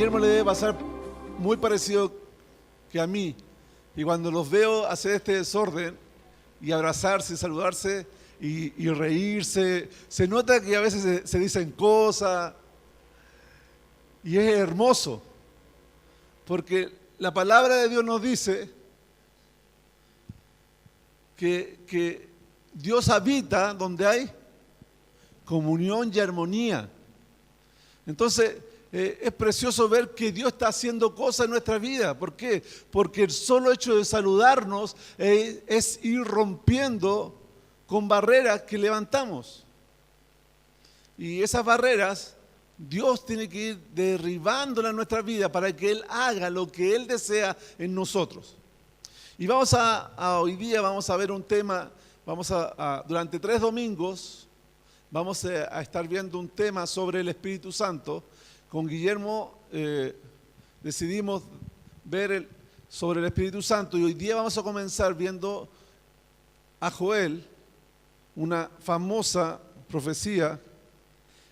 Guillermo le debe pasar muy parecido que a mí. Y cuando los veo hacer este desorden y abrazarse, saludarse y reírse, se nota que a veces se dicen cosas y es hermoso. Porque la palabra de Dios nos dice que Dios habita donde hay comunión y armonía. Entonces, es precioso ver que Dios está haciendo cosas en nuestra vida. ¿Por qué? Porque el solo hecho de saludarnos es ir rompiendo con barreras que levantamos. Y esas barreras, Dios tiene que ir derribándolas en nuestra vida para que Él haga lo que Él desea en nosotros. Y hoy día vamos a ver un tema, durante 3 domingos, vamos a estar viendo un tema sobre el Espíritu Santo. Con Guillermo decidimos ver sobre el Espíritu Santo y hoy día vamos a comenzar viendo a Joel, una famosa profecía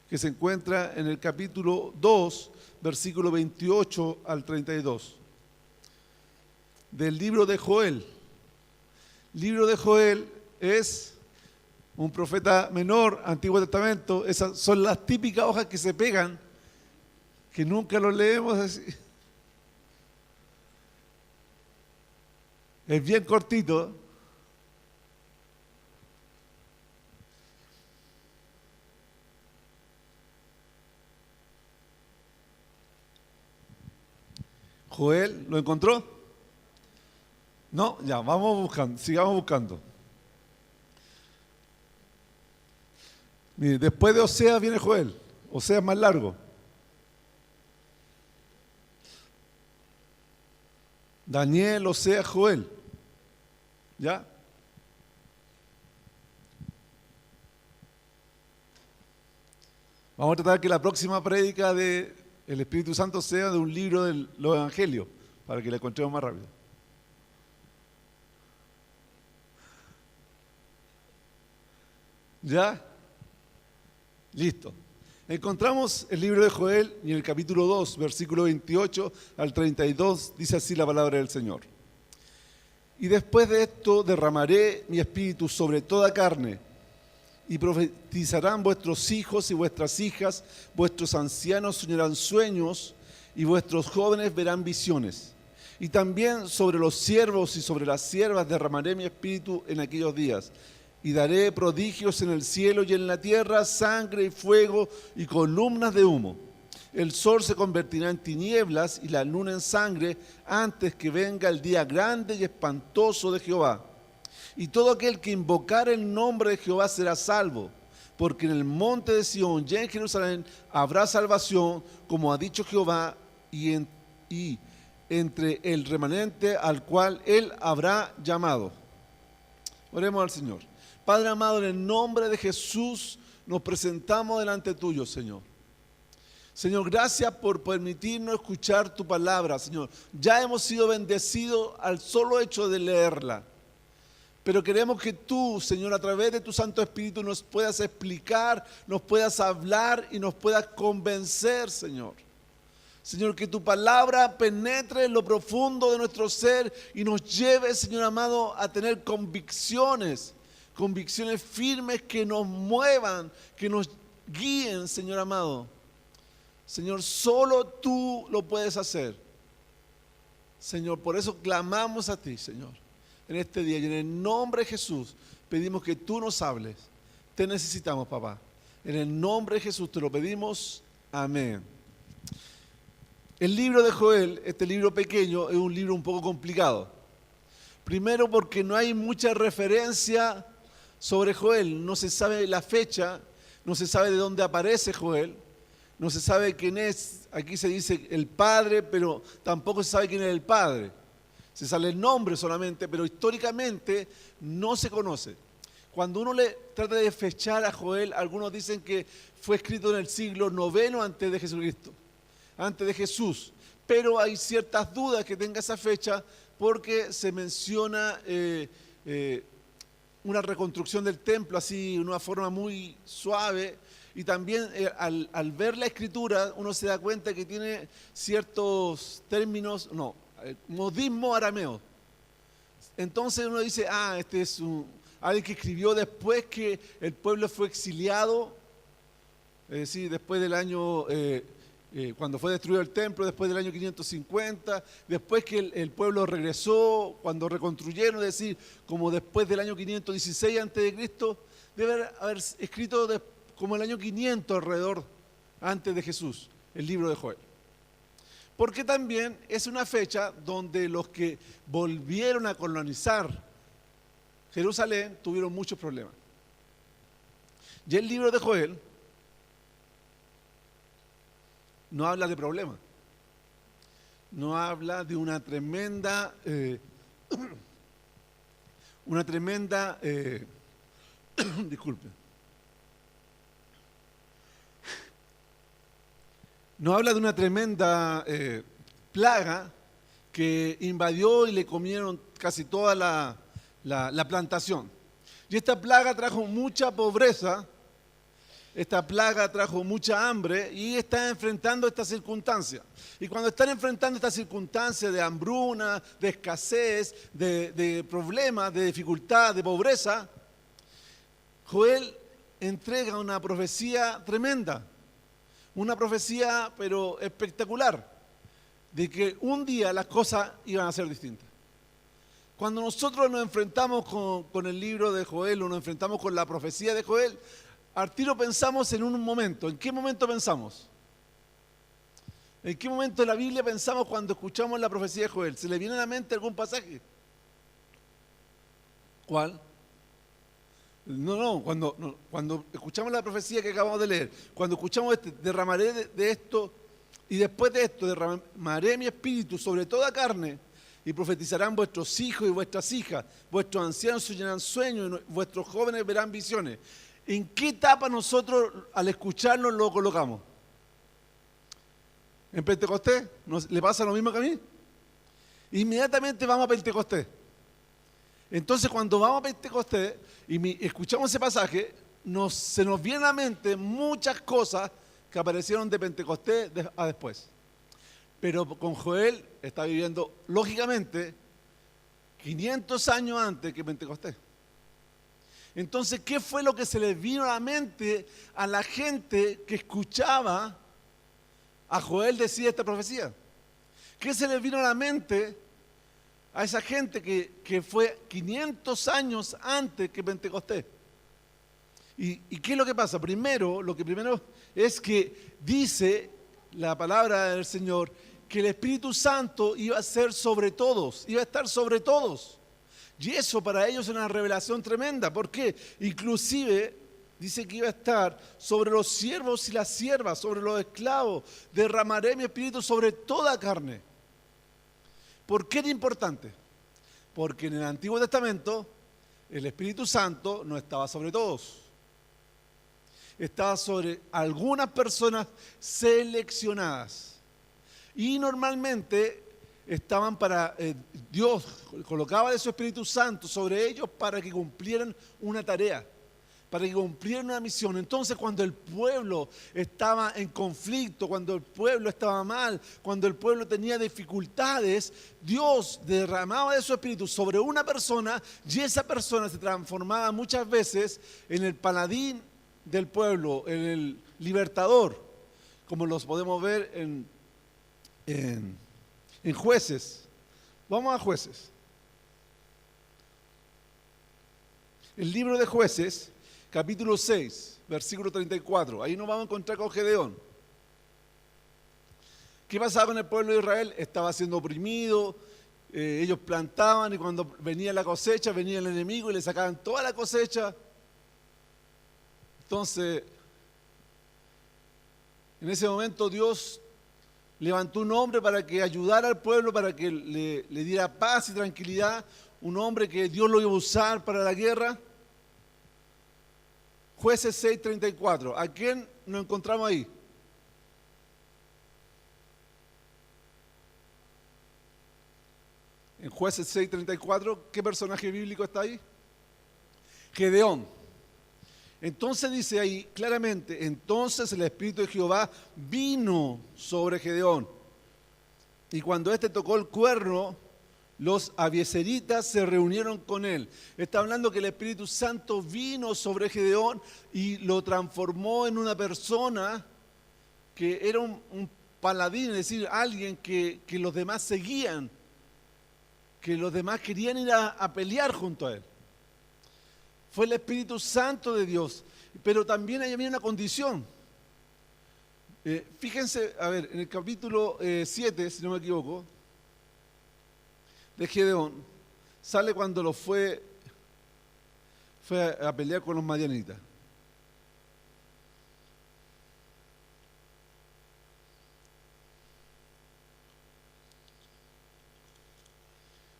que se encuentra en el capítulo 2, versículo 28 al 32, del libro de Joel. El libro de Joel es un profeta menor, Antiguo Testamento. Esas son las típicas hojas que se pegan, que nunca lo leemos así. Es bien cortito. Joel, ¿lo encontró? No, ya, vamos buscando, sigamos buscando. Mire, después de Oseas viene Joel. Oseas más largo. Daniel, Oseas, Joel. ¿Ya? Vamos a tratar que la próxima prédica del Espíritu Santo sea de un libro de los Evangelios, para que la encontremos más rápido. ¿Ya? Listo. Encontramos el libro de Joel y en el capítulo 2, versículo 28 al 32, dice así la palabra del Señor. Y después de esto derramaré mi espíritu sobre toda carne, y profetizarán vuestros hijos y vuestras hijas, vuestros ancianos soñarán sueños, y vuestros jóvenes verán visiones. Y también sobre los siervos y sobre las siervas derramaré mi espíritu en aquellos días. Y daré prodigios en el cielo y en la tierra, sangre y fuego y columnas de humo. El sol se convertirá en tinieblas y la luna en sangre antes que venga el día grande y espantoso de Jehová. Y todo aquel que invocar el nombre de Jehová será salvo, porque en el monte de Sión y en Jerusalén habrá salvación, como ha dicho Jehová, y entre el remanente al cual él habrá llamado. Oremos al Señor. Padre amado, en el nombre de Jesús nos presentamos delante tuyo, Señor. Señor, gracias por permitirnos escuchar tu palabra, Señor. Ya hemos sido bendecidos al solo hecho de leerla. Pero queremos que tú, Señor, a través de tu Santo Espíritu nos puedas explicar, nos puedas hablar y nos puedas convencer, Señor. Señor, que tu palabra penetre en lo profundo de nuestro ser y nos lleve, Señor amado, a tener convicciones firmes que nos muevan, que nos guíen, Señor amado. Señor, solo tú lo puedes hacer. Señor, por eso clamamos a ti, Señor, en este día. Y en el nombre de Jesús pedimos que tú nos hables. Te necesitamos, papá. En el nombre de Jesús te lo pedimos. Amén. El libro de Joel, este libro pequeño, es un libro un poco complicado. Primero porque no hay mucha referencia sobre Joel. No se sabe la fecha, no se sabe de dónde aparece Joel, no se sabe quién es. Aquí se dice el padre, pero tampoco se sabe quién es el padre. Se sale el nombre solamente, pero históricamente no se conoce. Cuando uno le trata de fechar a Joel, algunos dicen que fue escrito en el siglo IX antes de Jesucristo, antes de Jesús. Pero hay ciertas dudas que tenga esa fecha porque se menciona una reconstrucción del templo así, de una forma muy suave, y también al ver la escritura uno se da cuenta que tiene ciertos términos, modismo arameo. Entonces uno dice, este es alguien que escribió después que el pueblo fue exiliado, es decir, después del año, cuando fue destruido el templo, después del año 550, después que el pueblo regresó, cuando reconstruyeron, es decir, como después del año 516 a.C., debe haber escrito como el año 500 alrededor, antes de Jesús, el libro de Joel. Porque también es una fecha donde los que volvieron a colonizar Jerusalén tuvieron muchos problemas. Y el libro de Joel no habla de problemas, no habla de una tremenda, disculpe, no habla de una tremenda plaga que invadió y le comieron casi toda la plantación. Y esta plaga trajo mucha pobreza, esta plaga trajo mucha hambre y están enfrentando esta circunstancia. Y cuando están enfrentando esta circunstancia de hambruna, de escasez, de problemas, de dificultad, de pobreza, Joel entrega una profecía tremenda. Una profecía, pero espectacular, de que un día las cosas iban a ser distintas. Cuando nosotros nos enfrentamos con el libro de Joel o nos enfrentamos con la profecía de Joel, al tiro pensamos en un momento. ¿En qué momento pensamos? ¿En qué momento de la Biblia pensamos cuando escuchamos la profecía de Joel? ¿Se le viene a la mente algún pasaje? ¿Cuál? Cuando escuchamos la profecía que acabamos de leer, cuando escuchamos derramaré de esto, y después de esto derramaré mi espíritu sobre toda carne, y profetizarán vuestros hijos y vuestras hijas, vuestros ancianos soñarán sueños, y vuestros jóvenes verán visiones. ¿En qué etapa nosotros al escucharlo lo colocamos? ¿En Pentecostés? ¿Le pasa lo mismo que a mí? Inmediatamente vamos a Pentecostés. Entonces cuando vamos a Pentecostés y escuchamos ese pasaje, se nos vienen a la mente muchas cosas que aparecieron de Pentecostés a después. Pero con Joel está viviendo, lógicamente, 500 años antes que Pentecostés. Entonces, ¿qué fue lo que se les vino a la mente a la gente que escuchaba a Joel decir esta profecía? ¿Qué se les vino a la mente a esa gente que fue 500 años antes que Pentecostés? ¿Y qué es lo que pasa? Lo que primero es que dice la palabra del Señor que el Espíritu Santo iba a ser sobre todos, iba a estar sobre todos. Y eso para ellos es una revelación tremenda. ¿Por qué? Inclusive dice que iba a estar sobre los siervos y las siervas, sobre los esclavos. Derramaré mi espíritu sobre toda carne. ¿Por qué era importante? Porque en el Antiguo Testamento el Espíritu Santo no estaba sobre todos. Estaba sobre algunas personas seleccionadas. Y normalmente estaban Dios colocaba de su Espíritu Santo sobre ellos para que cumplieran una tarea, para que cumplieran una misión. Entonces cuando el pueblo estaba en conflicto, cuando el pueblo estaba mal, cuando el pueblo tenía dificultades, Dios derramaba de su Espíritu sobre una persona y esa persona se transformaba muchas veces en el paladín del pueblo, en el libertador, como los podemos ver en Jueces. Vamos a Jueces. El libro de Jueces, capítulo 6, versículo 34. Ahí nos vamos a encontrar con Gedeón. ¿Qué pasaba con el pueblo de Israel? Estaba siendo oprimido, ellos plantaban y cuando venía la cosecha, venía el enemigo y le sacaban toda la cosecha. Entonces, en ese momento Dios levantó un hombre para que ayudara al pueblo, para que le diera paz y tranquilidad, un hombre que Dios lo iba a usar para la guerra. Jueces 6:34. ¿A quién nos encontramos ahí? En Jueces 6:34, ¿qué personaje bíblico está ahí? Gedeón. Entonces dice ahí claramente, entonces el Espíritu de Jehová vino sobre Gedeón. Y cuando éste tocó el cuerno, los abiezeritas se reunieron con él. Está hablando que el Espíritu Santo vino sobre Gedeón y lo transformó en una persona que era un paladín, es decir, alguien que los demás seguían, que los demás querían ir a pelear junto a él. Fue el Espíritu Santo de Dios, pero también había una condición. Fíjense, a ver, en el capítulo 7, si no me equivoco, de Gedeón, sale cuando lo fue a pelear con los madianitas.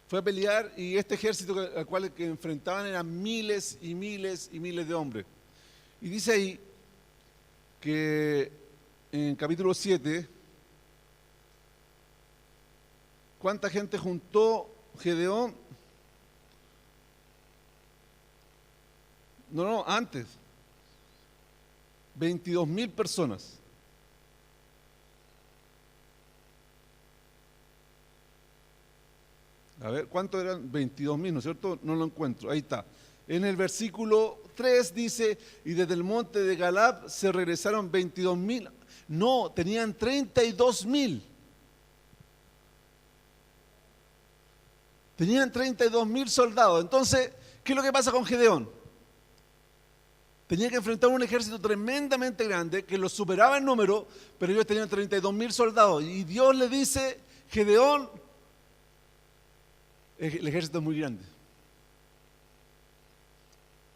Fue a pelear y este ejército al cual que enfrentaban eran miles y miles y miles de hombres. Y dice ahí que en capítulo 7, ¿cuánta gente juntó Gedeón? No, antes. 22.000 personas. A ver, ¿cuántos eran? 22.000, ¿no es cierto? No lo encuentro. Ahí está. En el versículo 3 dice, y desde el monte de Galad se regresaron 22.000. No, tenían 32.000. Tenían 32.000 soldados. Entonces, ¿qué es lo que pasa con Gedeón? Tenía que enfrentar un ejército tremendamente grande que los superaba en número, pero ellos tenían 32.000 soldados. Y Dios le dice, Gedeón, el ejército es muy grande.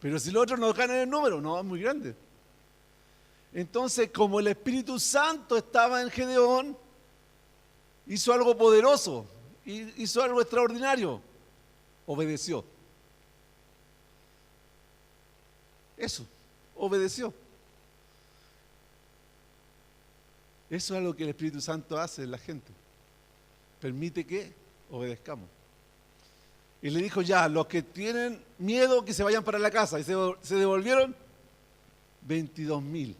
Pero si los otros no ganan el número, no, es muy grande. Entonces, como el Espíritu Santo estaba en Gedeón, hizo algo poderoso, hizo algo extraordinario, obedeció. Eso, obedeció. Eso es lo que el Espíritu Santo hace en la gente. Permite que obedezcamos. Y le dijo ya, los que tienen miedo que se vayan para la casa. Y se devolvieron 22.000.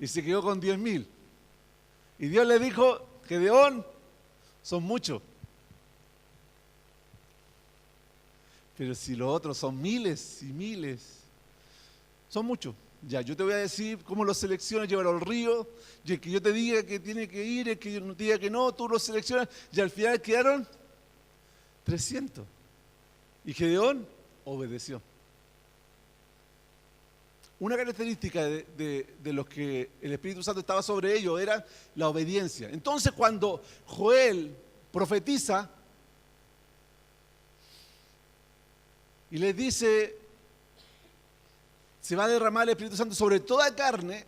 Y se quedó con 10.000. Y Dios le dijo, Gedeón, son muchos. Pero si los otros son miles y miles, son muchos. Ya, yo te voy a decir cómo los seleccionas, llévalo al río. Y el que yo te diga que tiene que ir, el que yo te diga que no, tú los seleccionas. Y al final quedaron 300. Y Gedeón obedeció. Una característica de los que el Espíritu Santo estaba sobre ellos era la obediencia. Entonces, cuando Joel profetiza y les dice, se va a derramar el Espíritu Santo sobre toda carne,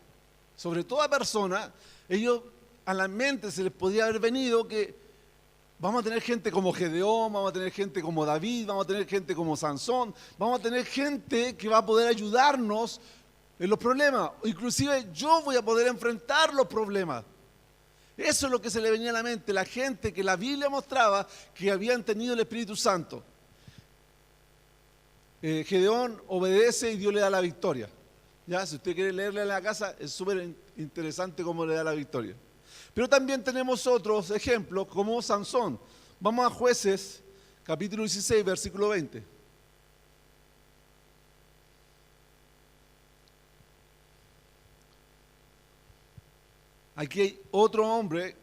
sobre toda persona, ellos a la mente se les podía haber venido que vamos a tener gente como Gedeón, vamos a tener gente como David, vamos a tener gente como Sansón, vamos a tener gente que va a poder ayudarnos en los problemas. Inclusive yo voy a poder enfrentar los problemas. Eso es lo que se le venía a la mente, la gente que la Biblia mostraba que habían tenido el Espíritu Santo. Gedeón obedece y Dios le da la victoria. Ya, si usted quiere leerle en la casa, es súper interesante cómo le da la victoria. Pero también tenemos otros ejemplos como Sansón. Vamos a Jueces, capítulo 16, versículo 20. Aquí hay otro hombre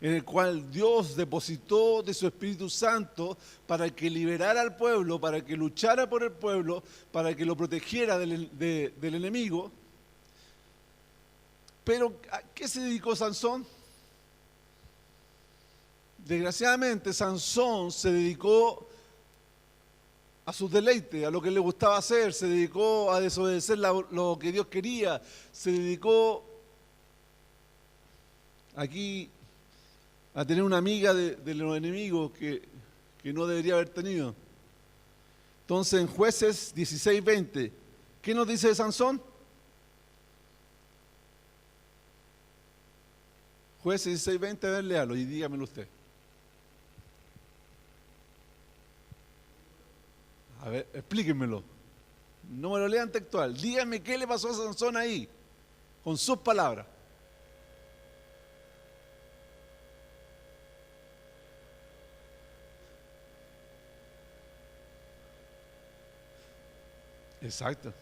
en el cual Dios depositó de su Espíritu Santo para que liberara al pueblo, para que luchara por el pueblo, para que lo protegiera del enemigo. Pero ¿a qué se dedicó Sansón? Desgraciadamente, Sansón se dedicó a sus deleites, a lo que le gustaba hacer, se dedicó a desobedecer lo que Dios quería, se dedicó aquí a tener una amiga de los enemigos que no debería haber tenido. Entonces, en Jueces 16:20, ¿qué nos dice de Sansón? Jueces 16:20, a ver, léalo y dígamelo usted. A ver, explíquenmelo. No me lo lean textual. Díganme qué le pasó a Sansón ahí, con sus palabras. Exacto.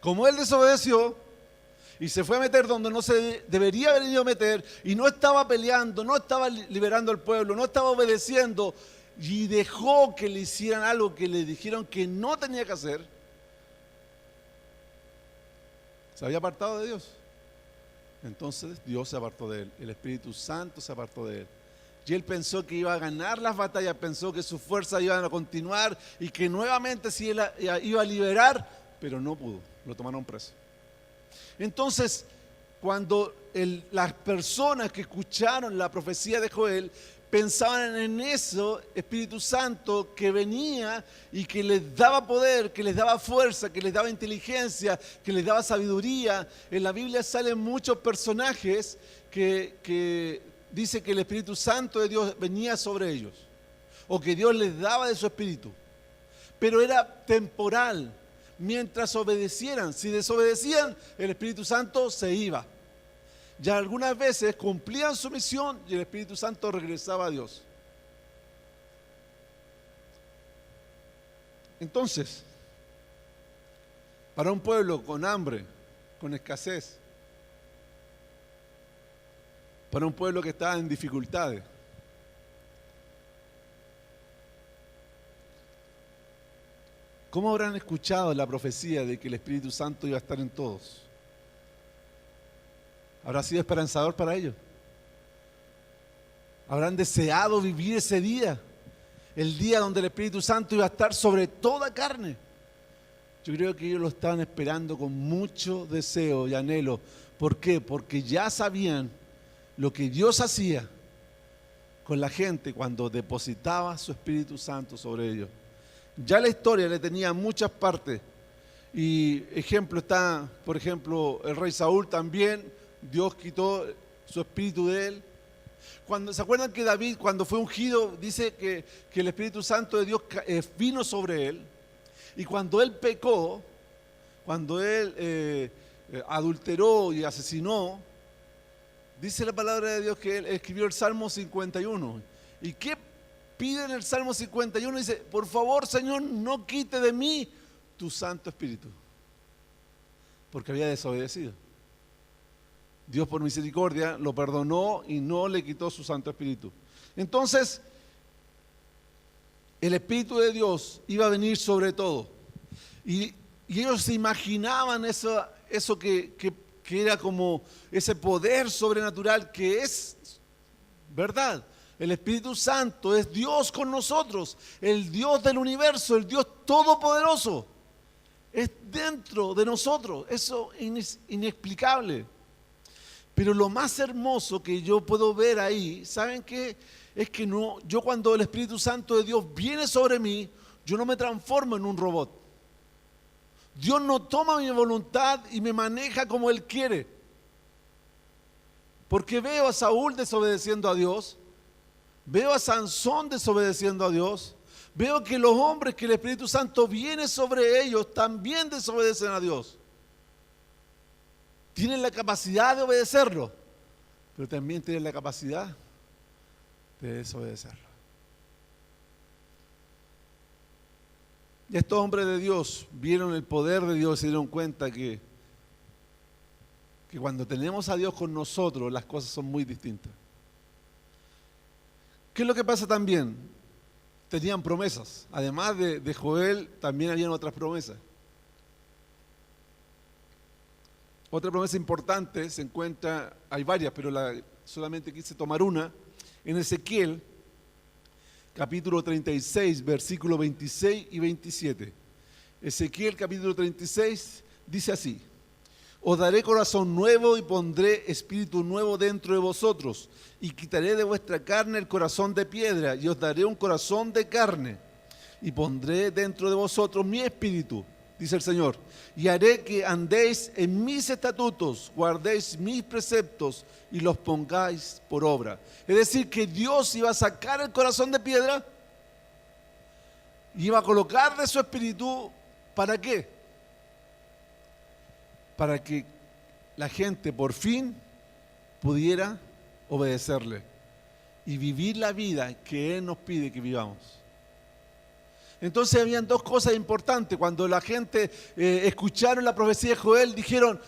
Como él desobedeció y se fue a meter donde no se debería haber ido a meter, y no estaba peleando, no estaba liberando al pueblo, no estaba obedeciendo, y dejó que le hicieran algo que le dijeron que no tenía que hacer, se había apartado de Dios. Entonces Dios se apartó de él, el Espíritu Santo se apartó de él. Y él pensó que iba a ganar las batallas, pensó que sus fuerzas iban a continuar y que nuevamente sí él iba a liberar, pero no pudo, lo tomaron preso. Entonces, cuando las personas que escucharon la profecía de Joel pensaban en eso, Espíritu Santo que venía y que les daba poder, que les daba fuerza, que les daba inteligencia, que les daba sabiduría. En la Biblia salen muchos personajes que dice que el Espíritu Santo de Dios venía sobre ellos, o que Dios les daba de su Espíritu, pero era temporal, mientras obedecieran. Si desobedecían, el Espíritu Santo se iba. Ya algunas veces cumplían su misión y el Espíritu Santo regresaba a Dios. Entonces, para un pueblo con hambre, con escasez, para un pueblo que estaba en dificultades, ¿cómo habrán escuchado la profecía de que el Espíritu Santo iba a estar en todos? ¿Habrá sido esperanzador para ellos? ¿Habrán deseado vivir ese día? El día donde el Espíritu Santo iba a estar sobre toda carne. Yo creo que ellos lo estaban esperando con mucho deseo y anhelo. ¿Por qué? Porque ya sabían lo que Dios hacía con la gente cuando depositaba su Espíritu Santo sobre ellos. Ya la historia le tenía muchas partes. Y ejemplo está, por ejemplo, el rey Saúl también. Dios quitó su espíritu de él. ¿Se acuerdan que David, cuando fue ungido, dice que el Espíritu Santo de Dios vino sobre él? Y cuando él pecó, cuando él adulteró y asesinó, dice la palabra de Dios que él escribió el Salmo 51. ¿Y qué pide en el Salmo 51? Dice: por favor, Señor, no quite de mí tu Santo Espíritu. Porque había desobedecido. Dios, por misericordia, lo perdonó y no le quitó su Santo Espíritu. Entonces, el Espíritu de Dios iba a venir sobre todo. Y ellos se imaginaban eso que era como ese poder sobrenatural que es verdad. El Espíritu Santo es Dios con nosotros, el Dios del universo, el Dios todopoderoso. Es dentro de nosotros, eso es inexplicable. Pero lo más hermoso que yo puedo ver ahí, ¿saben qué? Es que yo cuando el Espíritu Santo de Dios viene sobre mí, yo no me transformo en un robot. Dios no toma mi voluntad y me maneja como Él quiere. Porque veo a Saúl desobedeciendo a Dios, veo a Sansón desobedeciendo a Dios, veo que los hombres que el Espíritu Santo viene sobre ellos también desobedecen a Dios. Tienen la capacidad de obedecerlo, pero también tienen la capacidad de desobedecerlo. Y estos hombres de Dios vieron el poder de Dios y se dieron cuenta que cuando tenemos a Dios con nosotros, las cosas son muy distintas. ¿Qué es lo que pasa también? Tenían promesas. Además de Joel, también habían otras promesas. Otra promesa importante se encuentra, hay varias, pero solamente quise tomar una, en Ezequiel, capítulo 36, versículos 26 y 27. Ezequiel, capítulo 36, dice así: os daré corazón nuevo y pondré espíritu nuevo dentro de vosotros, y quitaré de vuestra carne el corazón de piedra, y os daré un corazón de carne, y pondré dentro de vosotros mi espíritu, dice el Señor, y haré que andéis en mis estatutos, guardéis mis preceptos y los pongáis por obra. Es decir, que Dios iba a sacar el corazón de piedra y iba a colocar de su espíritu, ¿para qué? para que la gente por fin pudiera obedecerle y vivir la vida que Él nos pide que vivamos. Entonces habían dos cosas importantes. Cuando la gente escucharon la profecía de Joel, dijeron: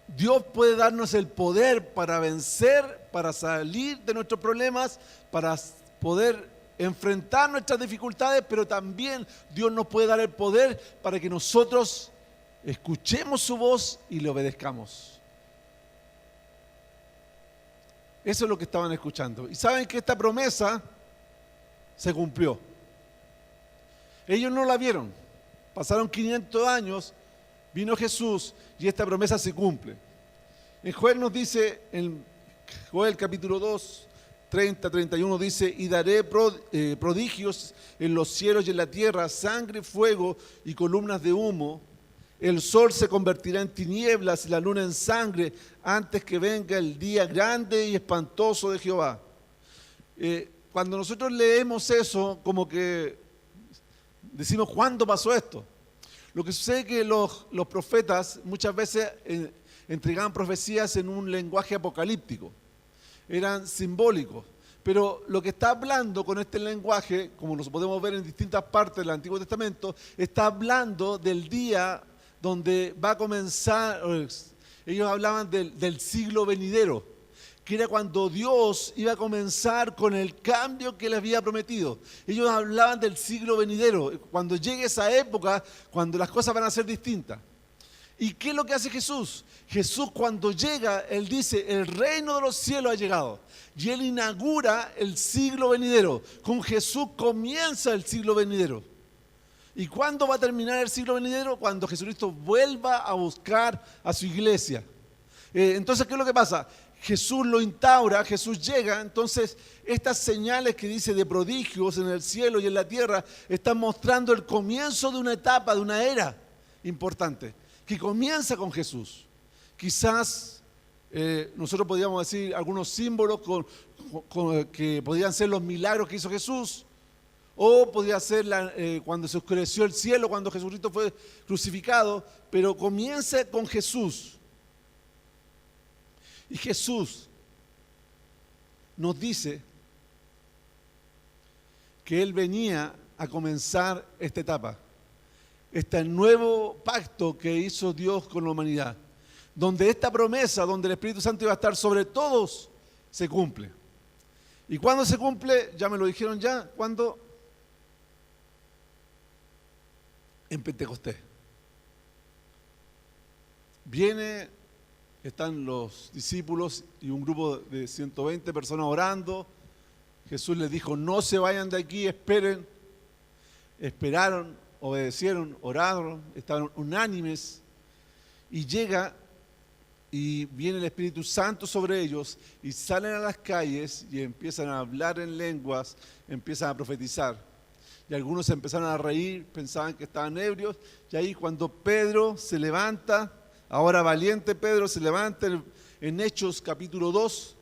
Dios puede darnos el poder para vencer, para salir de nuestros problemas, para poder enfrentar nuestras dificultades, pero también Dios nos puede dar el poder para que nosotros escuchemos su voz y le obedezcamos. Eso es lo que estaban escuchando. Y saben que esta promesa se cumplió. Ellos no la vieron. Pasaron 500 años, vino Jesús y esta promesa se cumple. En Joel nos dice, en Joel capítulo 2, 30, 31, dice: y daré prodigios en los cielos y en la tierra, sangre, fuego y columnas de humo. El sol se convertirá en tinieblas y la luna en sangre antes que venga el día grande y espantoso de Jehová. Cuando nosotros leemos eso, como que decimos: ¿cuándo pasó esto? Lo que sucede es que los profetas muchas veces entregaban profecías en un lenguaje apocalíptico, eran simbólicos, pero lo que está hablando con este lenguaje, como lo podemos ver en distintas partes del Antiguo Testamento, está hablando del día donde va a comenzar. Ellos hablaban del siglo venidero, que era cuando Dios iba a comenzar con el cambio que les había prometido. Ellos hablaban del siglo venidero, cuando llegue esa época, cuando las cosas van a ser distintas. ¿Y qué es lo que hace Jesús? Jesús, cuando llega, Él dice: el reino de los cielos ha llegado. Y Él inaugura el siglo venidero. Con Jesús comienza el siglo venidero. ¿Y cuándo va a terminar el siglo venidero? Cuando Jesucristo vuelva a buscar a su iglesia. Entonces, ¿qué es lo que pasa? Jesús lo instaura, Jesús llega. Entonces estas señales que dice de prodigios en el cielo y en la tierra están mostrando el comienzo de una etapa, de una era importante, que comienza con Jesús. Quizás nosotros podríamos decir algunos símbolos que podrían ser los milagros que hizo Jesús, o podría ser cuando se oscureció el cielo, cuando Jesucristo fue crucificado, pero comienza con Jesús. Y Jesús nos dice que Él venía a comenzar esta etapa, este nuevo pacto que hizo Dios con la humanidad, donde esta promesa, donde el Espíritu Santo iba a estar sobre todos, se cumple. ¿Y cuándo se cumple? Ya me lo dijeron ya. ¿Cuándo? En Pentecostés. Están los discípulos y un grupo de 120 personas orando. Jesús les dijo: no se vayan de aquí, esperen. Esperaron, obedecieron, oraron, estaban unánimes. Y llega y viene el Espíritu Santo sobre ellos y salen a las calles y empiezan a hablar en lenguas, empiezan a profetizar. Y algunos se empezaron a reír, pensaban que estaban ebrios. Y ahí cuando Pedro se levanta, ahora valiente Pedro se levanta, en Hechos capítulo 2,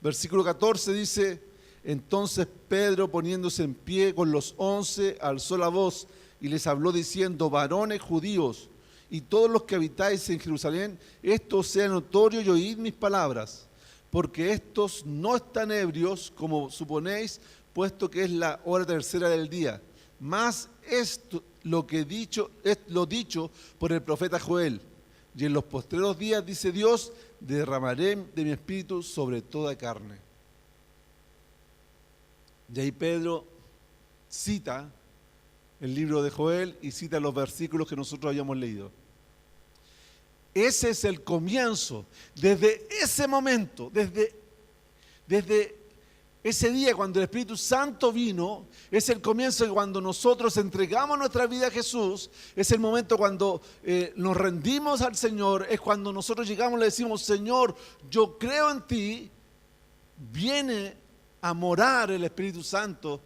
versículo 14 dice: entonces Pedro, poniéndose en pie con los 11, alzó la voz y les habló diciendo: varones judíos y todos los que habitáis en Jerusalén, esto sea notorio y oíd mis palabras, porque estos no están ebrios como suponéis, puesto que es la hora tercera del día. Mas esto lo dicho por el profeta Joel. Y en los postreros días, dice Dios, derramaré de mi espíritu sobre toda carne. Y ahí Pedro cita el libro de Joel y cita los versículos que nosotros habíamos leído. Ese es el comienzo. Desde ese momento, desde ese día cuando el Espíritu Santo vino, es el comienzo de cuando nosotros entregamos nuestra vida a Jesús. Es el momento cuando nos rendimos al Señor. Es cuando nosotros llegamos y le decimos: Señor, yo creo en ti. Viene a morar el Espíritu Santo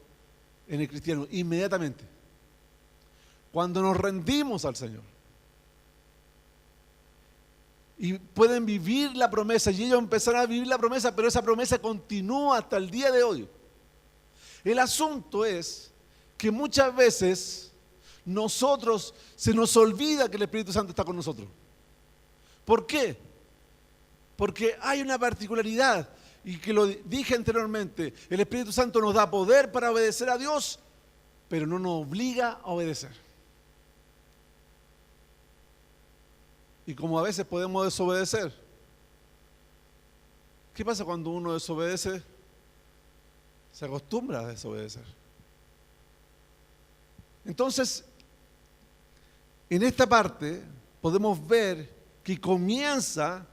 en el cristiano inmediatamente. Cuando nos rendimos al Señor. Y pueden vivir la promesa, y ellos empezaron a vivir la promesa, pero esa promesa continúa hasta el día de hoy. El asunto es que muchas veces se nos olvida que el Espíritu Santo está con nosotros. ¿Por qué? Porque hay una particularidad, y que lo dije anteriormente, el Espíritu Santo nos da poder para obedecer a Dios, pero no nos obliga a obedecer. Y como a veces podemos desobedecer, ¿qué pasa cuando uno desobedece? Se acostumbra a desobedecer. Entonces, en esta parte podemos ver que comienza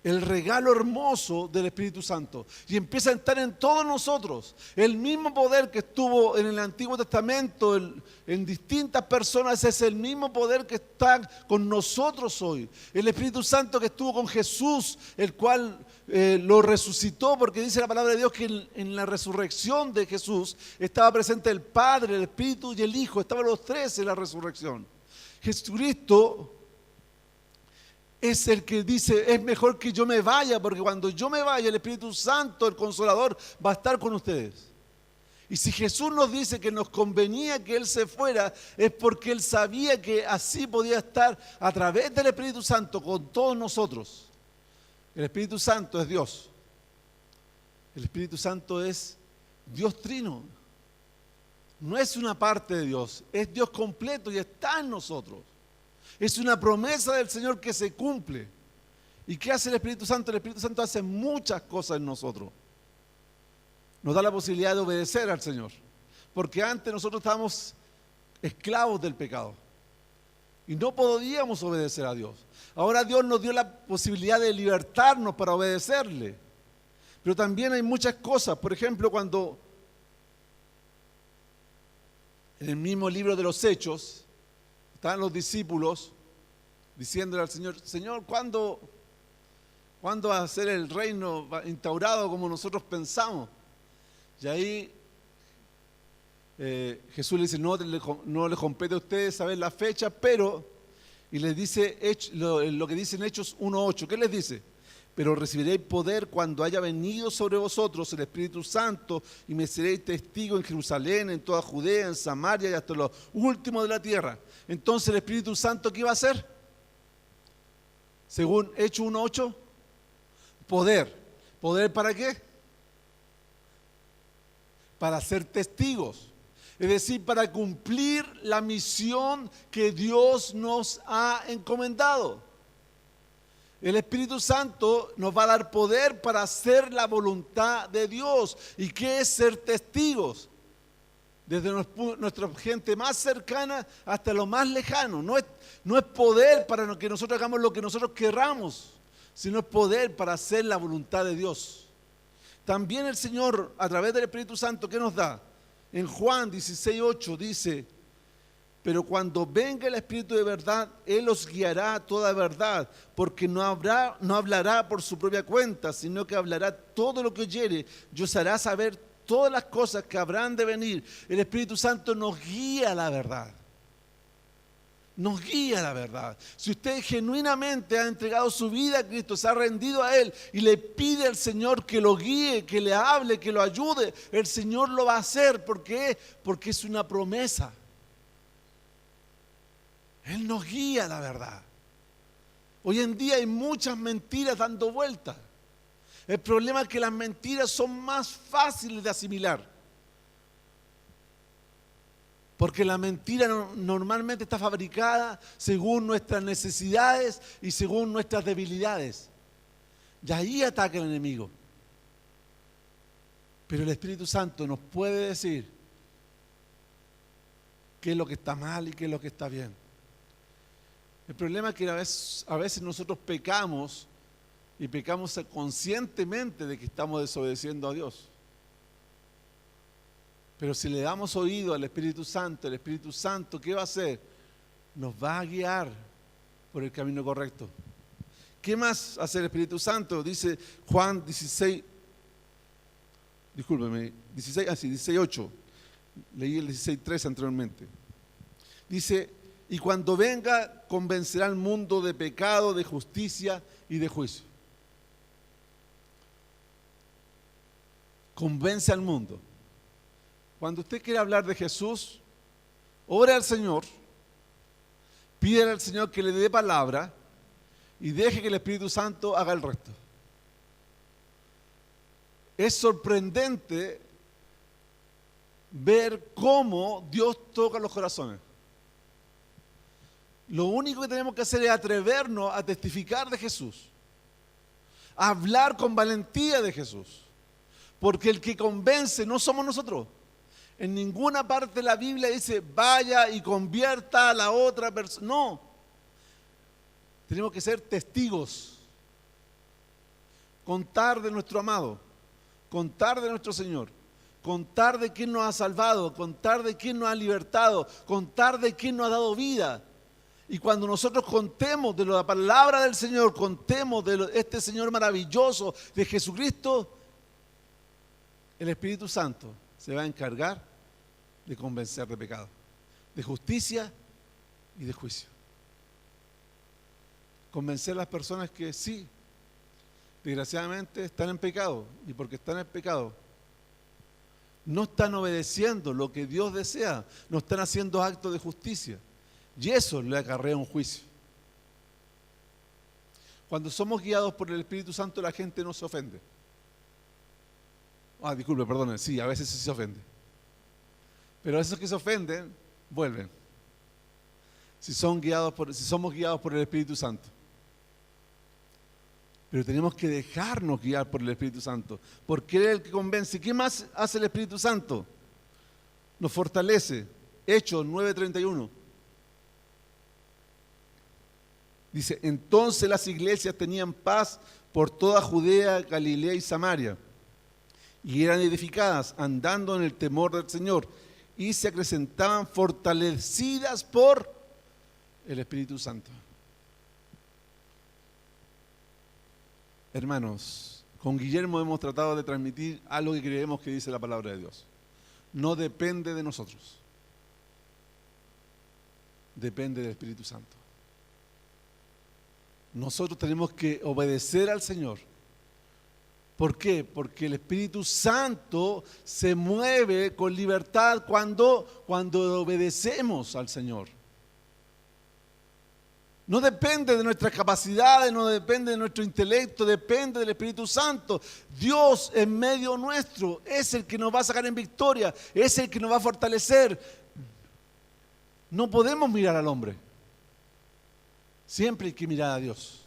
el regalo hermoso del Espíritu Santo y empieza a estar en todos nosotros. El mismo poder que estuvo en el Antiguo Testamento en distintas personas es el mismo poder que está con nosotros hoy. El Espíritu Santo que estuvo con Jesús, el cual lo resucitó, porque dice la palabra de Dios que en la resurrección de Jesús estaba presente el Padre, el Espíritu y el Hijo. Estaban los tres en la resurrección. Jesucristo es el que dice, es mejor que yo me vaya, porque cuando yo me vaya, el Espíritu Santo, el Consolador, va a estar con ustedes. Y si Jesús nos dice que nos convenía que Él se fuera, es porque Él sabía que así podía estar a través del Espíritu Santo con todos nosotros. El Espíritu Santo es Dios. El Espíritu Santo es Dios trino. No es una parte de Dios, es Dios completo y está en nosotros. Es una promesa del Señor que se cumple. ¿Y qué hace el Espíritu Santo? El Espíritu Santo hace muchas cosas en nosotros. Nos da la posibilidad de obedecer al Señor. Porque antes nosotros estábamos esclavos del pecado y no podíamos obedecer a Dios. Ahora Dios nos dio la posibilidad de libertarnos para obedecerle. Pero también hay muchas cosas. Por ejemplo, cuando en el mismo libro de los Hechos estaban los discípulos diciéndole al Señor, Señor, ¿cuándo va a ser el reino instaurado como nosotros pensamos? Y ahí Jesús le dice, no les compete a ustedes saber la fecha, pero, y les dice lo que dice en Hechos 1:8, ¿qué les dice? Pero recibiréis poder cuando haya venido sobre vosotros el Espíritu Santo y me seréis testigo en Jerusalén, en toda Judea, en Samaria y hasta los últimos de la tierra. Entonces el Espíritu Santo, ¿qué iba a hacer? Según Hechos 1:8, poder. ¿Poder para qué? Para ser testigos. Es decir, para cumplir la misión que Dios nos ha encomendado. El Espíritu Santo nos va a dar poder para hacer la voluntad de Dios. ¿Y qué es ser testigos? Desde nuestra gente más cercana hasta lo más lejano. No es poder para que nosotros hagamos lo que nosotros querramos, sino es poder para hacer la voluntad de Dios. También el Señor, a través del Espíritu Santo, ¿qué nos da? En Juan 16:8 dice, pero cuando venga el Espíritu de verdad, Él os guiará a toda verdad, porque no hablará por su propia cuenta, sino que hablará todo lo que oyere, y os hará saber todas las cosas que habrán de venir. El Espíritu Santo nos guía a la verdad. Nos guía a la verdad. Si usted genuinamente ha entregado su vida a Cristo, se ha rendido a Él y le pide al Señor que lo guíe, que le hable, que lo ayude, el Señor lo va a hacer. ¿Por qué? Porque es una promesa. Él nos guía a la verdad. Hoy en día hay muchas mentiras dando vueltas. El problema es que las mentiras son más fáciles de asimilar. Porque la mentira normalmente está fabricada según nuestras necesidades y según nuestras debilidades. Y ahí ataca el enemigo. Pero el Espíritu Santo nos puede decir qué es lo que está mal y qué es lo que está bien. El problema es que a veces nosotros pecamos y pecamos conscientemente de que estamos desobedeciendo a Dios. Pero si le damos oído al Espíritu Santo, el Espíritu Santo, ¿qué va a hacer? Nos va a guiar por el camino correcto. ¿Qué más hace el Espíritu Santo? Dice Juan 16, discúlpeme, 16:8. Leí el 16:3 anteriormente. Dice, y cuando venga, convencerá al mundo de pecado, de justicia y de juicio. Convence al mundo. Cuando usted quiere hablar de Jesús, ore al Señor Pídele al Señor que le dé palabra y deje que el Espíritu Santo haga el resto. Es sorprendente ver cómo Dios toca los corazones. Lo único que tenemos que hacer es atrevernos a testificar de Jesús, a hablar con valentía de Jesús, porque el que convence no somos nosotros. En ninguna parte de la Biblia dice vaya y convierta a la otra persona. No, tenemos que ser testigos, contar de nuestro amado, contar de nuestro Señor, contar de quién nos ha salvado, contar de quién nos ha libertado, contar de quién nos ha dado vida. Y cuando nosotros contemos de la palabra del Señor, contemos de este Señor maravilloso, de Jesucristo, el Espíritu Santo se va a encargar de convencer de pecado, de justicia y de juicio. Convencer a las personas que sí, desgraciadamente están en pecado, y porque están en pecado, no están obedeciendo lo que Dios desea, no están haciendo actos de justicia. Y eso le acarrea un juicio. Cuando somos guiados por el Espíritu Santo, la gente no se ofende. Disculpe, perdone, sí, a veces sí se ofende. Pero esos que se ofenden, vuelven. Si somos guiados por el Espíritu Santo. Pero tenemos que dejarnos guiar por el Espíritu Santo, porque Él es el que convence. ¿Qué más hace el Espíritu Santo? Nos fortalece. Hechos 9:31. Dice, entonces las iglesias tenían paz por toda Judea, Galilea y Samaria, y eran edificadas andando en el temor del Señor, y se acrecentaban fortalecidas por el Espíritu Santo. Hermanos, con Guillermo hemos tratado de transmitir algo que creemos que dice la palabra de Dios. No depende de nosotros, depende del Espíritu Santo. Nosotros tenemos que obedecer al Señor. ¿Por qué? Porque el Espíritu Santo se mueve con libertad cuando obedecemos al Señor. No depende de nuestras capacidades, no depende de nuestro intelecto, depende del Espíritu Santo. Dios en medio nuestro es el que nos va a sacar en victoria, es el que nos va a fortalecer. No podemos mirar al hombre. Siempre hay que mirar a Dios.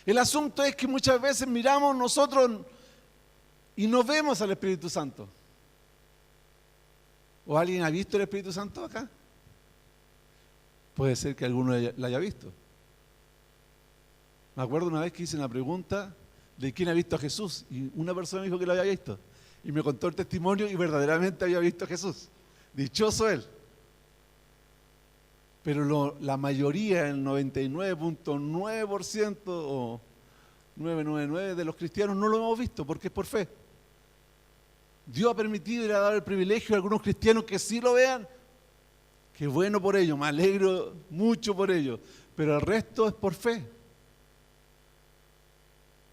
El asunto es que muchas veces miramos nosotros y no vemos al Espíritu Santo. ¿O alguien ha visto el Espíritu Santo acá? Puede ser que alguno la haya visto. Me acuerdo una vez que hice una pregunta de quién ha visto a Jesús y una persona me dijo que lo había visto y me contó el testimonio y verdaderamente había visto a Jesús. Dichoso él. Pero la mayoría, el 99.9% o 999 de los cristianos no lo hemos visto porque es por fe. Dios ha permitido y le ha dado el privilegio a algunos cristianos que sí lo vean. Qué bueno por ello, me alegro mucho por ello, pero el resto es por fe.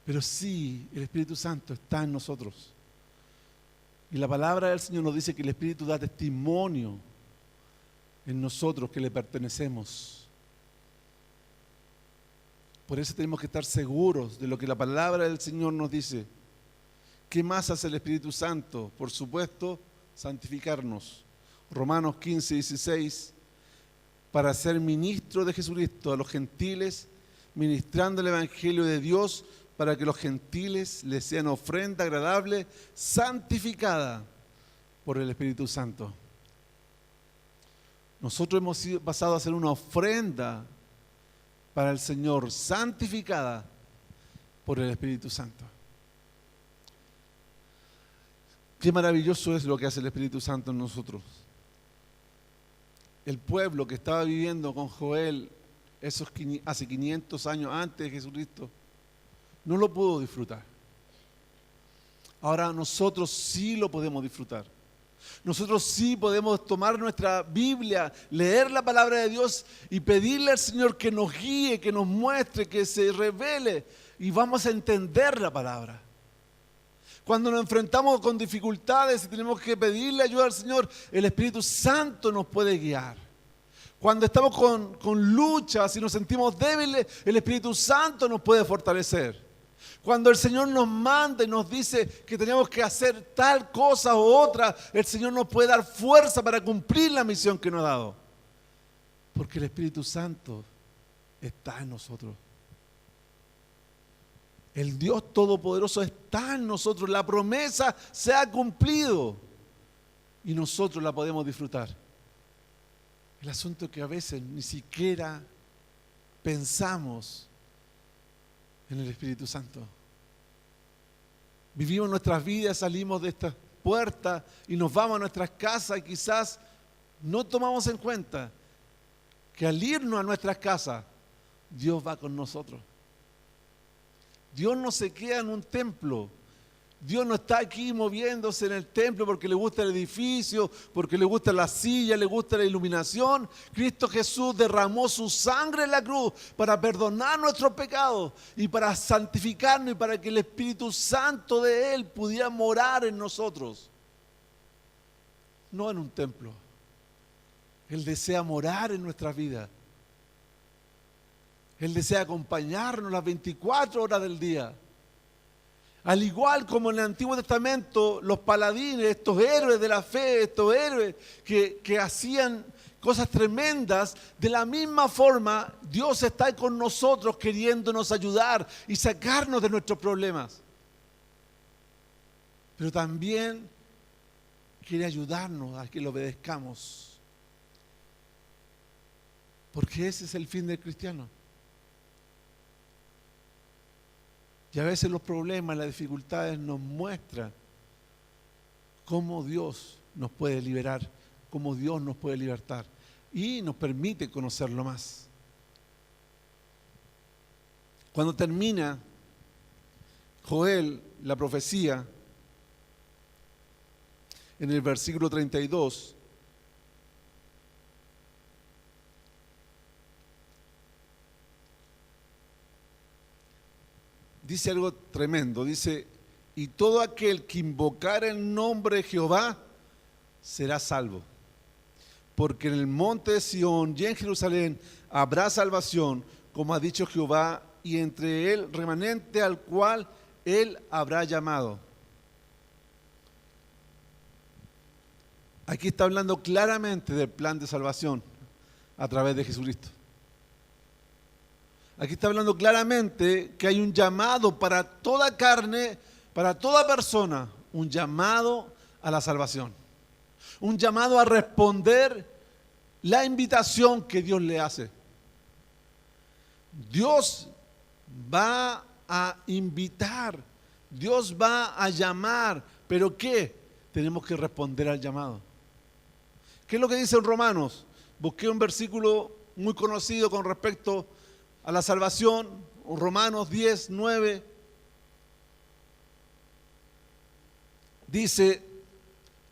Pero sí, el Espíritu Santo está en nosotros. Y la palabra del Señor nos dice que el Espíritu da testimonio en nosotros que le pertenecemos. Por eso tenemos que estar seguros de lo que la palabra del Señor nos dice. ¿Qué más hace el Espíritu Santo? Por supuesto, santificarnos. Romanos 15:16, para ser ministro de Jesucristo a los gentiles, ministrando el Evangelio de Dios, para que los gentiles les sean ofrenda agradable, santificada por el Espíritu Santo. Nosotros hemos pasado a ser una ofrenda para el Señor, santificada por el Espíritu Santo. Qué maravilloso es lo que hace el Espíritu Santo en nosotros. El pueblo que estaba viviendo con Joel hace 500 años antes de Jesucristo, no lo pudo disfrutar. Ahora nosotros sí lo podemos disfrutar. Nosotros sí podemos tomar nuestra Biblia, leer la palabra de Dios y pedirle al Señor que nos guíe, que nos muestre, que se revele y vamos a entender la palabra. Cuando nos enfrentamos con dificultades y tenemos que pedirle ayuda al Señor, el Espíritu Santo nos puede guiar. Cuando estamos con luchas y nos sentimos débiles, el Espíritu Santo nos puede fortalecer. Cuando el Señor nos manda y nos dice que tenemos que hacer tal cosa u otra, el Señor nos puede dar fuerza para cumplir la misión que nos ha dado. Porque el Espíritu Santo está en nosotros. El Dios Todopoderoso está en nosotros. La promesa se ha cumplido y nosotros la podemos disfrutar. El asunto es que a veces ni siquiera pensamos en el Espíritu Santo. Vivimos nuestras vidas, salimos de estas puertas y nos vamos a nuestras casas y quizás no tomamos en cuenta que al irnos a nuestras casas, Dios va con nosotros. Dios no se queda en un templo. Dios no está aquí moviéndose en el templo porque le gusta el edificio, porque le gusta la silla, le gusta la iluminación. Cristo Jesús derramó su sangre en la cruz para perdonar nuestros pecados y para santificarnos y para que el Espíritu Santo de Él pudiera morar en nosotros. No en un templo. Él desea morar en nuestras vidas. Él desea acompañarnos las 24 horas del día. Al igual como en el Antiguo Testamento, los paladines, estos héroes de la fe, estos héroes que hacían cosas tremendas, de la misma forma Dios está con nosotros queriéndonos ayudar y sacarnos de nuestros problemas. Pero también quiere ayudarnos a que lo obedezcamos. Porque ese es el fin del cristiano. Y a veces los problemas, las dificultades nos muestran cómo Dios nos puede liberar, cómo Dios nos puede libertar y nos permite conocerlo más. Cuando termina Joel la profecía, en el versículo 32, dice algo tremendo, dice, y todo aquel que invocar el nombre de Jehová será salvo. Porque en el monte de Sión y en Jerusalén habrá salvación, como ha dicho Jehová, y entre él remanente al cual él habrá llamado. Aquí está hablando claramente del plan de salvación a través de Jesucristo. Aquí está hablando claramente que hay un llamado para toda carne, para toda persona, un llamado a la salvación. Un llamado a responder la invitación que Dios le hace. Dios va a invitar, Dios va a llamar, pero ¿qué? Tenemos que responder al llamado. ¿Qué es lo que dice en Romanos? Busqué un versículo muy conocido con respecto a la salvación, Romanos 10, 9, dice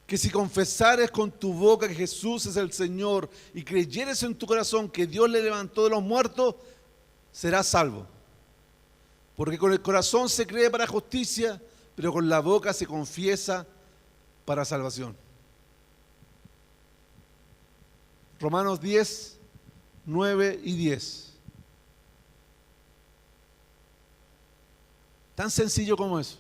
que si confesares con tu boca que Jesús es el Señor y creyeres en tu corazón que Dios le levantó de los muertos, serás salvo. Porque con el corazón se cree para justicia, pero con la boca se confiesa para salvación. Romanos 10, 9 y 10. Tan sencillo como eso.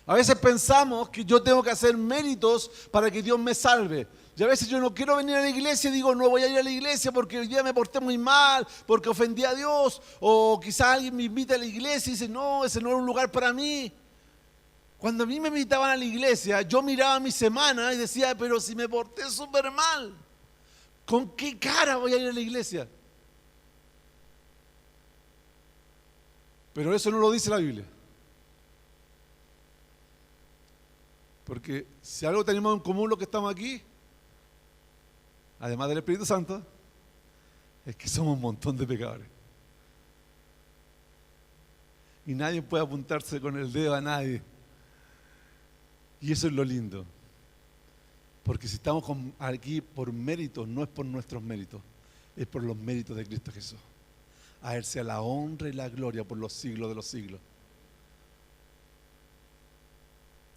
A veces pensamos que yo tengo que hacer méritos para que Dios me salve. Y a veces yo no quiero venir a la iglesia y digo, no voy a ir a la iglesia porque hoy día me porté muy mal, porque ofendí a Dios. O quizás alguien me invita a la iglesia y dice, no, ese no es un lugar para mí. Cuando a mí me invitaban a la iglesia, yo miraba mi semana y decía, pero si me porté súper mal, ¿con qué cara voy a ir a la iglesia? Pero eso no lo dice la Biblia. Porque si algo tenemos en común los que estamos aquí, además del Espíritu Santo, es que somos un montón de pecadores. Y nadie puede apuntarse con el dedo a nadie. Y eso es lo lindo. Porque si estamos aquí por méritos, no es por nuestros méritos, es por los méritos de Cristo Jesús. A Él sea la honra y la gloria por los siglos de los siglos.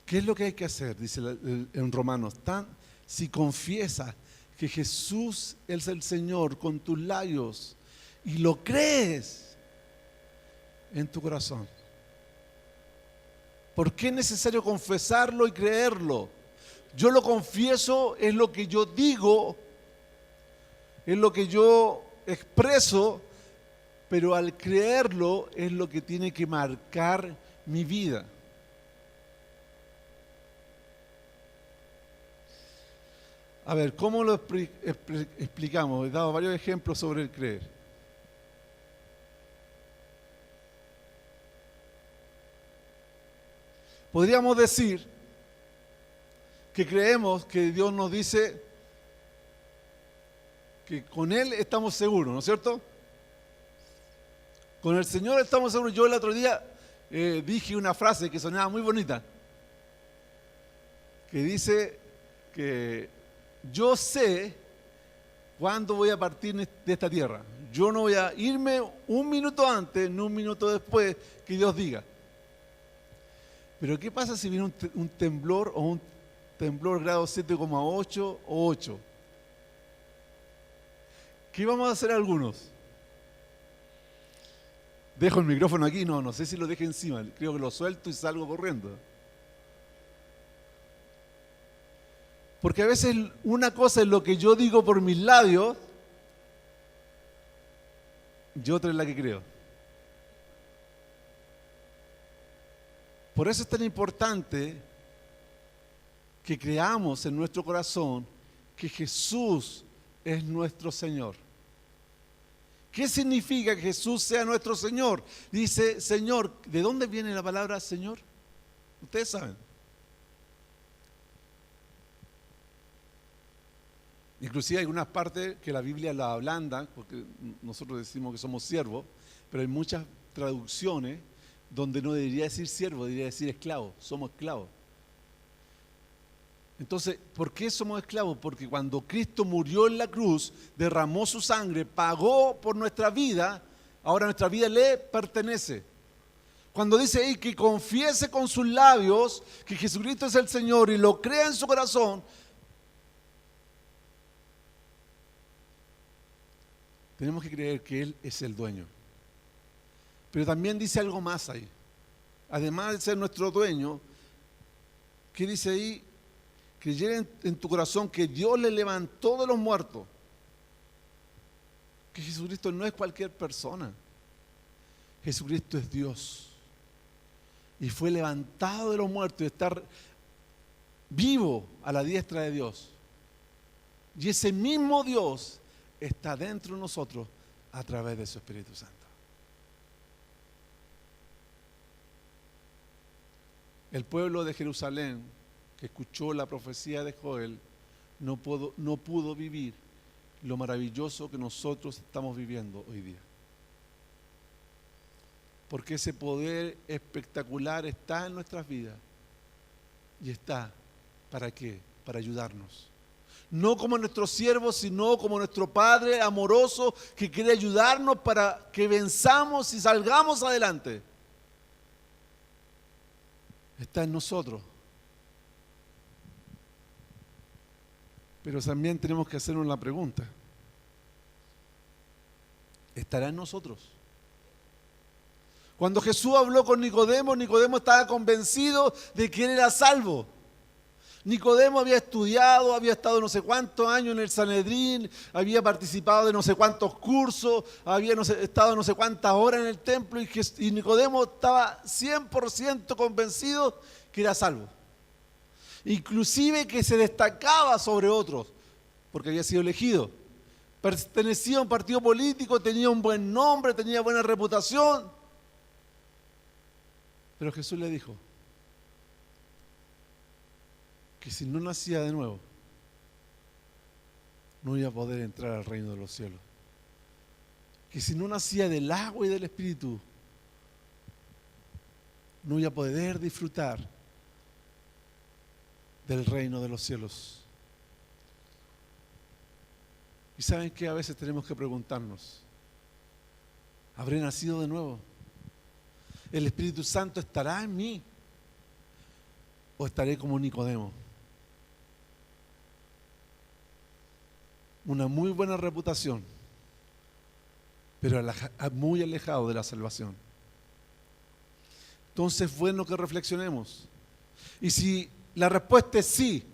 ¿Qué es lo que hay que hacer? Dice en Romanos, si confiesas que Jesús es el Señor con tus labios y lo crees en tu corazón. ¿Por qué es necesario confesarlo y creerlo? Yo lo confieso, es lo que yo digo, es lo que yo expreso, pero al creerlo es lo que tiene que marcar mi vida. A ver, ¿cómo lo explicamos? He dado varios ejemplos sobre el creer. Podríamos decir que creemos que Dios nos dice que con Él estamos seguros, ¿no es cierto? Con el Señor estamos seguros. Yo el otro día dije una frase que sonaba muy bonita, que dice que yo sé cuándo voy a partir de esta tierra. Yo no voy a irme un minuto antes, ni un minuto después que Dios diga. Pero ¿qué pasa si viene un temblor o un temblor grado 7,8 o 8? ¿Qué vamos a hacer algunos? Dejo el micrófono aquí, no sé si lo deje encima, creo que lo suelto y salgo corriendo. Porque a veces una cosa es lo que yo digo por mis labios y otra es la que creo. Por eso es tan importante que creamos en nuestro corazón que Jesús es nuestro Señor. ¿Qué significa que Jesús sea nuestro Señor? Dice Señor. ¿De dónde viene la palabra Señor? Ustedes saben. Inclusive hay algunas partes que la Biblia la ablanda, porque nosotros decimos que somos siervos, pero hay muchas traducciones donde no debería decir siervo, debería decir esclavo. Somos esclavos. Entonces, ¿por qué somos esclavos? Porque cuando Cristo murió en la cruz, derramó su sangre, pagó por nuestra vida, ahora nuestra vida le pertenece. Cuando dice ahí que confiese con sus labios que Jesucristo es el Señor y lo crea en su corazón, tenemos que creer que Él es el dueño. Pero también dice algo más ahí. Además de ser nuestro dueño, ¿qué dice ahí? Creyere en tu corazón que Dios le levantó de los muertos. Que Jesucristo no es cualquier persona. Jesucristo es Dios. Y fue levantado de los muertos y está vivo a la diestra de Dios. Y ese mismo Dios está dentro de nosotros a través de su Espíritu Santo. El pueblo de Jerusalén, que escuchó la profecía de Joel, no pudo vivir lo maravilloso que nosotros estamos viviendo hoy día. Porque ese poder espectacular está en nuestras vidas. Y está, ¿para qué? Para ayudarnos. No como nuestro siervo, sino como nuestro Padre amoroso que quiere ayudarnos para que venzamos y salgamos adelante. Está en nosotros. Pero también tenemos que hacernos la pregunta: ¿estará en nosotros? Cuando Jesús habló con Nicodemo, Nicodemo estaba convencido de que él era salvo. Nicodemo había estudiado, había estado no sé cuántos años en el Sanedrín, había participado de no sé cuántos cursos, había estado no sé cuántas horas en el templo y Nicodemo estaba 100% convencido que era salvo. Inclusive que se destacaba sobre otros, porque había sido elegido. Pertenecía a un partido político, tenía un buen nombre, tenía buena reputación. Pero Jesús le dijo que si no nacía de nuevo, no iba a poder entrar al reino de los cielos. Que si no nacía del agua y del Espíritu, no iba a poder disfrutar del reino de los cielos. Y saben que a veces tenemos que preguntarnos: ¿habré nacido de nuevo? ¿El Espíritu Santo estará en mí? ¿O estaré como Nicodemo? una muy buena reputación, pero muy alejado de la salvación. Entonces es bueno que reflexionemos. Y si la respuesta es sí,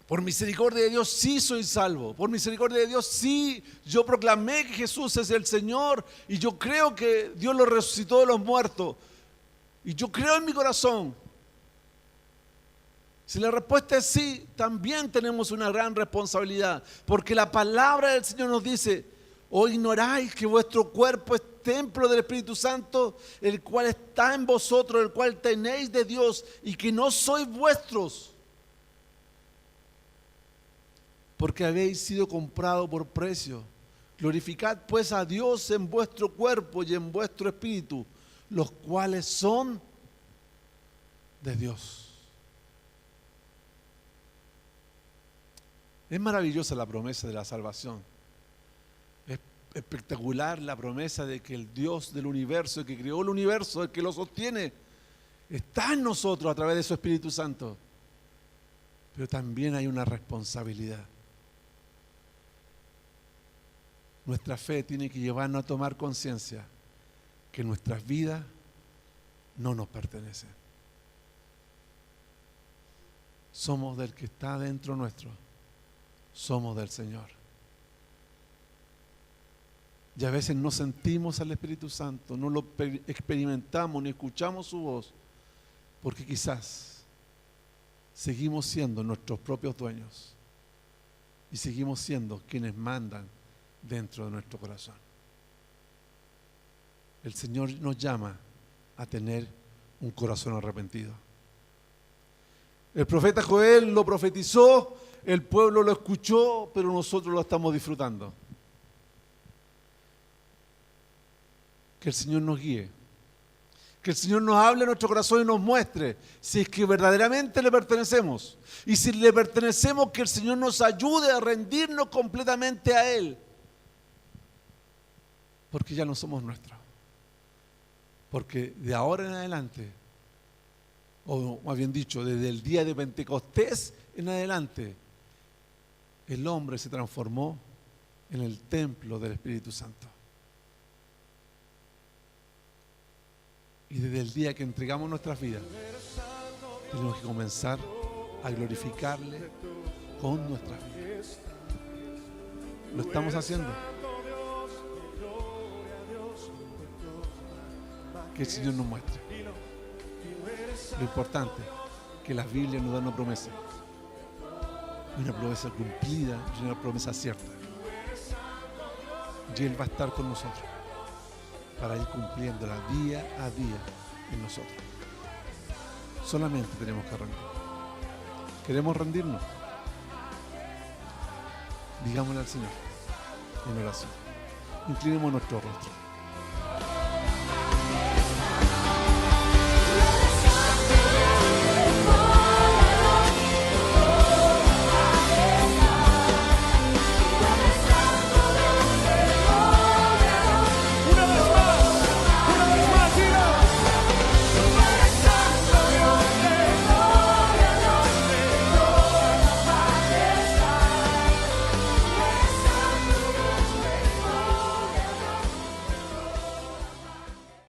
por misericordia de Dios sí soy salvo, por misericordia de Dios sí yo proclamé que Jesús es el Señor y yo creo que Dios lo resucitó de los muertos y yo creo en mi corazón. Si la respuesta es sí, también tenemos una gran responsabilidad, porque la palabra del Señor nos dice: ¿o ignoráis que vuestro cuerpo es templo del Espíritu Santo, el cual está en vosotros, el cual tenéis de Dios, y que no sois vuestros? Porque habéis sido comprado por precio. Glorificad pues a Dios en vuestro cuerpo y en vuestro espíritu, los cuales son de Dios. Es maravillosa la promesa de la salvación. Es espectacular la promesa de que el Dios del universo, el que creó el universo, el que lo sostiene, está en nosotros a través de su Espíritu Santo. Pero también hay una responsabilidad. Nuestra fe tiene que llevarnos a tomar conciencia que nuestras vidas no nos pertenecen. Somos del que está dentro nuestro. Somos del Señor. Y a veces no sentimos al Espíritu Santo, no lo experimentamos ni escuchamos su voz, porque quizás seguimos siendo nuestros propios dueños y seguimos siendo quienes mandan dentro de nuestro corazón. El Señor nos llama a tener un corazón arrepentido. El profeta Joel lo profetizó, el pueblo lo escuchó, pero nosotros lo estamos disfrutando. Que el Señor nos guíe, que el Señor nos hable a nuestro corazón y nos muestre si es que verdaderamente le pertenecemos. Y si le pertenecemos, que el Señor nos ayude a rendirnos completamente a Él, porque ya no somos nuestros. Porque de ahora en adelante, o más bien dicho, desde el día de Pentecostés en adelante, el hombre se transformó en el templo del Espíritu Santo. Y desde el día que entregamos nuestras vidas, tenemos que comenzar a glorificarle con nuestras vidas. Lo estamos haciendo. Que el Señor nos muestre. Lo importante es que la Biblia nos da una promesa. Una promesa cumplida y una promesa cierta. Y Él va a estar con nosotros para ir cumpliéndola día a día en nosotros. Solamente tenemos que rendir. ¿Queremos rendirnos? Digámosle al Señor en oración. Inclinemos nuestro rostro.